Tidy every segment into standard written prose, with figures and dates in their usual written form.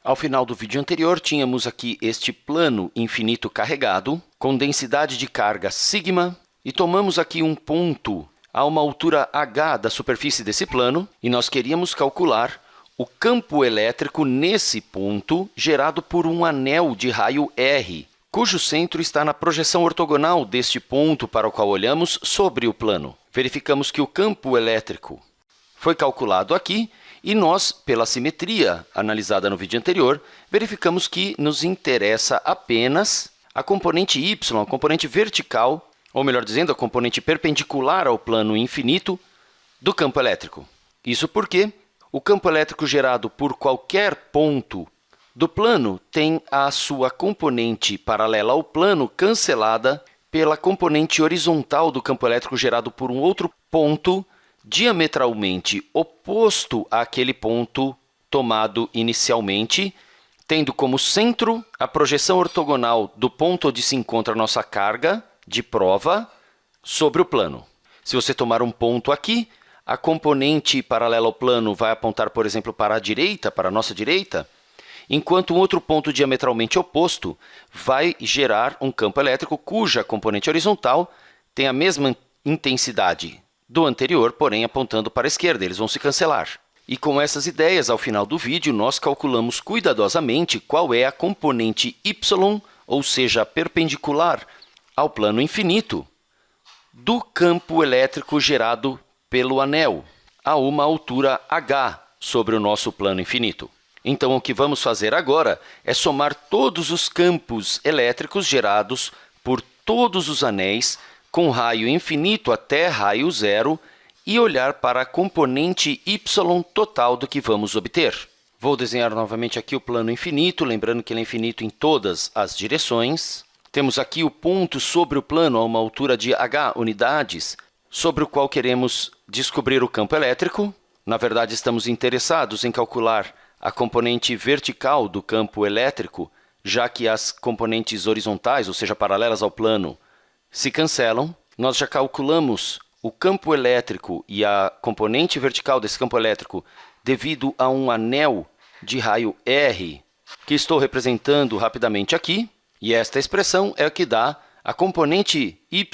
Ao final do vídeo anterior, tínhamos aqui este plano infinito carregado, com densidade de carga sigma, e tomamos aqui um ponto a uma altura h da superfície desse plano, e nós queríamos calcular o campo elétrico nesse ponto gerado por um anel de raio R, cujo centro está na projeção ortogonal deste ponto para o qual olhamos sobre o plano. Verificamos que o campo elétrico foi calculado aqui, e nós, pela simetria analisada no vídeo anterior, verificamos que nos interessa apenas a componente y, a componente vertical, ou melhor dizendo, a componente perpendicular ao plano infinito do campo elétrico. Isso porque o campo elétrico gerado por qualquer ponto do plano tem a sua componente paralela ao plano cancelada pela componente horizontal do campo elétrico gerado por um outro ponto diametralmente oposto àquele ponto tomado inicialmente, tendo como centro a projeção ortogonal do ponto onde se encontra a nossa carga de prova sobre o plano. Se você tomar um ponto aqui, a componente paralela ao plano vai apontar, por exemplo, para a direita, para a nossa direita, enquanto um outro ponto diametralmente oposto vai gerar um campo elétrico cuja componente horizontal tem a mesma intensidade do anterior, porém apontando para a esquerda. Eles vão se cancelar. E com essas ideias, ao final do vídeo, nós calculamos cuidadosamente qual é a componente y, ou seja, perpendicular ao plano infinito, do campo elétrico gerado pelo anel, a uma altura h sobre o nosso plano infinito. Então, o que vamos fazer agora é somar todos os campos elétricos gerados por todos os anéis com raio infinito até raio zero e olhar para a componente y total do que vamos obter. Vou desenhar novamente aqui o plano infinito, lembrando que ele é infinito em todas as direções. Temos aqui o ponto sobre o plano a uma altura de h unidades, sobre o qual queremos descobrir o campo elétrico. Na verdade, estamos interessados em calcular a componente vertical do campo elétrico, já que as componentes horizontais, ou seja, paralelas ao plano, se cancelam. Nós já calculamos o campo elétrico e a componente vertical desse campo elétrico devido a um anel de raio R, que estou representando rapidamente aqui. E esta expressão é o que dá a componente y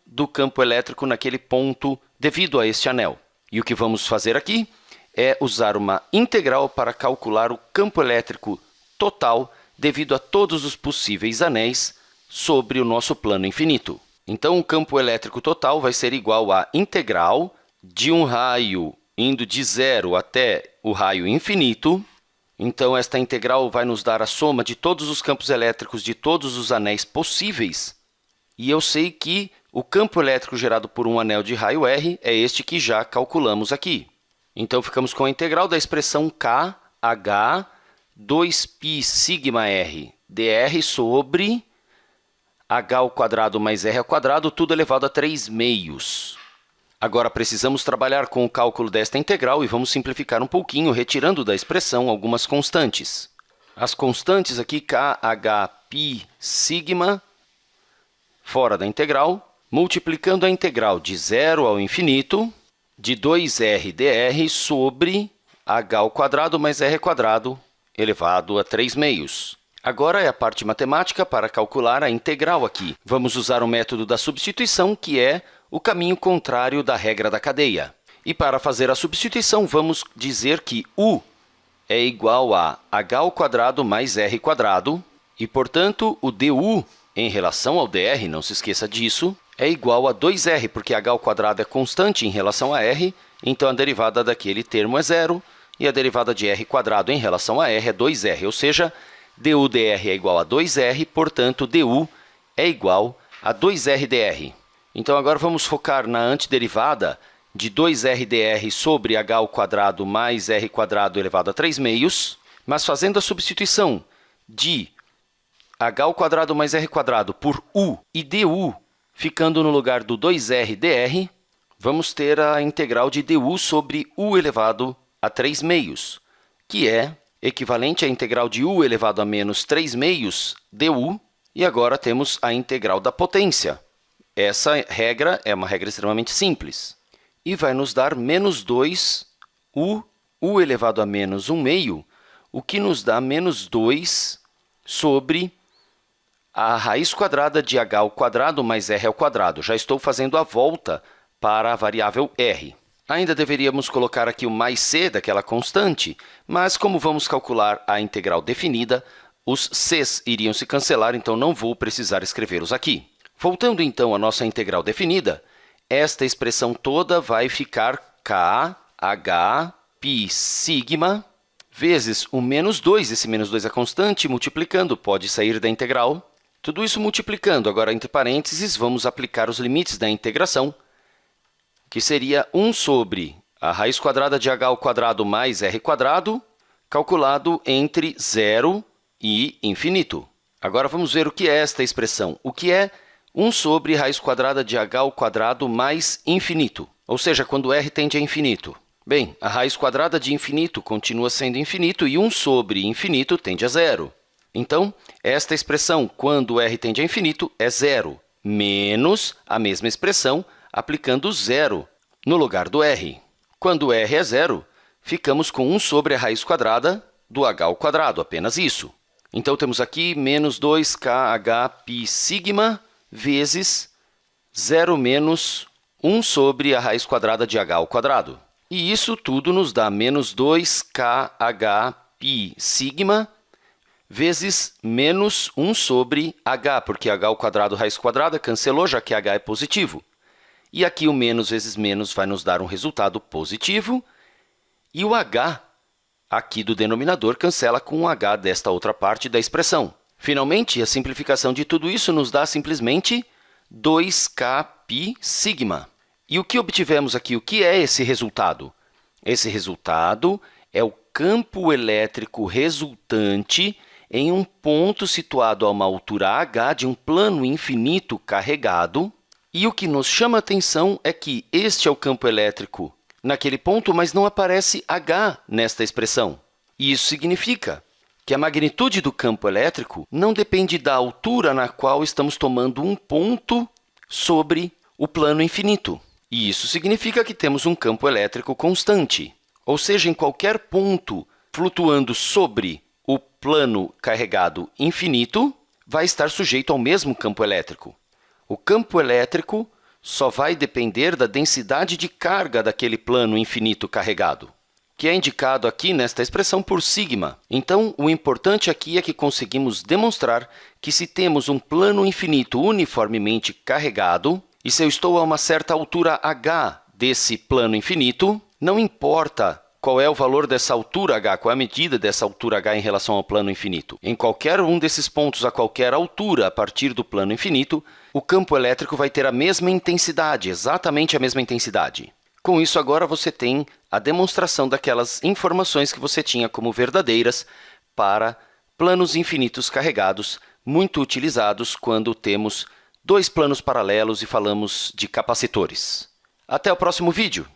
do campo elétrico naquele ponto devido a este anel. E o que vamos fazer aqui é usar uma integral para calcular o campo elétrico total devido a todos os possíveis anéis sobre o nosso plano infinito. Então, o campo elétrico total vai ser igual à integral de um raio indo de zero até o raio infinito. Então, esta integral vai nos dar a soma de todos os campos elétricos de todos os anéis possíveis. E eu sei que o campo elétrico gerado por um anel de raio R é este que já calculamos aqui. Então, ficamos com a integral da expressão KH 2π sigma R dr sobre h ao quadrado mais r ao quadrado, tudo elevado a 3 meios. Agora, precisamos trabalhar com o cálculo desta integral e vamos simplificar um pouquinho, retirando da expressão algumas constantes. As constantes aqui, kh π sigma, fora da integral, multiplicando a integral de 0 ao infinito, de 2r dr sobre h ao quadrado mais r ao quadrado, elevado a 3 meios. Agora é a parte matemática para calcular a integral aqui. Vamos usar o método da substituição, que é o caminho contrário da regra da cadeia. E para fazer a substituição, vamos dizer que u é igual a h ao quadrado mais r quadrado, e, portanto, o du em relação ao dr, não se esqueça disso, é igual a 2r, porque h ao quadrado é constante em relação a r, então a derivada daquele termo é zero, e a derivada de r quadrado em relação a r é 2r, ou seja, du dr é igual a 2r, portanto, du é igual a 2r dr. Então, agora vamos focar na antiderivada de 2r dr sobre h ao quadrado mais r quadrado elevado a 3 meios, mas fazendo a substituição de h ao quadrado mais r quadrado por u e du, ficando no lugar do 2r dr, vamos ter a integral de du sobre u elevado a 3 meios, que é equivalente à integral de u elevado a menos 3 meios du, e agora temos a integral da potência. Essa regra é uma regra extremamente simples, e vai nos dar menos 2 u elevado a menos 1 meio, o que nos dá menos 2 sobre a raiz quadrada de h ao quadrado mais r ao quadrado. Já estou fazendo a volta para a variável r. Ainda deveríamos colocar aqui o mais c daquela constante, mas como vamos calcular a integral definida, os c's iriam se cancelar, então não vou precisar escrevê-los aqui. Voltando então à nossa integral definida, esta expressão toda vai ficar k, h, π sigma, vezes o menos 2, esse menos 2 é constante, multiplicando, pode sair da integral. Tudo isso multiplicando, agora entre parênteses, vamos aplicar os limites da integração, que seria 1 sobre a raiz quadrada de h ao quadrado mais r quadrado, calculado entre 0 e infinito. Agora vamos ver o que é esta expressão. O que é 1 sobre raiz quadrada de h ao quadrado mais infinito, ou seja, quando r tende a infinito. Bem, a raiz quadrada de infinito continua sendo infinito e 1 sobre infinito tende a zero. Então, esta expressão, quando r tende a infinito, é zero, menos a mesma expressão aplicando zero no lugar do r. Quando r é zero, ficamos com 1 sobre a raiz quadrada do h ao quadrado, apenas isso. Então, temos aqui menos 2kh π sigma vezes 0 menos 1 sobre a raiz quadrada de h ao quadrado. E isso tudo nos dá menos 2kh π sigma vezes menos 1 sobre h, porque h ao quadrado raiz quadrada cancelou, já que h é positivo. E aqui o menos vezes menos vai nos dar um resultado positivo, e o h aqui do denominador cancela com o h desta outra parte da expressão. Finalmente, a simplificação de tudo isso nos dá simplesmente 2k π sigma. E o que obtivemos aqui? O que é esse resultado? Esse resultado é o campo elétrico resultante em um ponto situado a uma altura h de um plano infinito carregado. E o que nos chama a atenção é que este é o campo elétrico naquele ponto, mas não aparece h nesta expressão. E isso significa que a magnitude do campo elétrico não depende da altura na qual estamos tomando um ponto sobre o plano infinito. E isso significa que temos um campo elétrico constante. Ou seja, em qualquer ponto flutuando sobre o plano carregado infinito, vai estar sujeito ao mesmo campo elétrico. O campo elétrico só vai depender da densidade de carga daquele plano infinito carregado, que é indicado aqui nesta expressão por sigma. Então, o importante aqui é que conseguimos demonstrar que se temos um plano infinito uniformemente carregado, e se eu estou a uma certa altura h desse plano infinito, não importa qual é o valor dessa altura h, qual é a medida dessa altura h em relação ao plano infinito. Em qualquer um desses pontos, a qualquer altura a partir do plano infinito, o campo elétrico vai ter a mesma intensidade, exatamente a mesma intensidade. Com isso, agora você tem a demonstração daquelas informações que você tinha como verdadeiras para planos infinitos carregados, muito utilizados quando temos dois planos paralelos e falamos de capacitores. Até o próximo vídeo!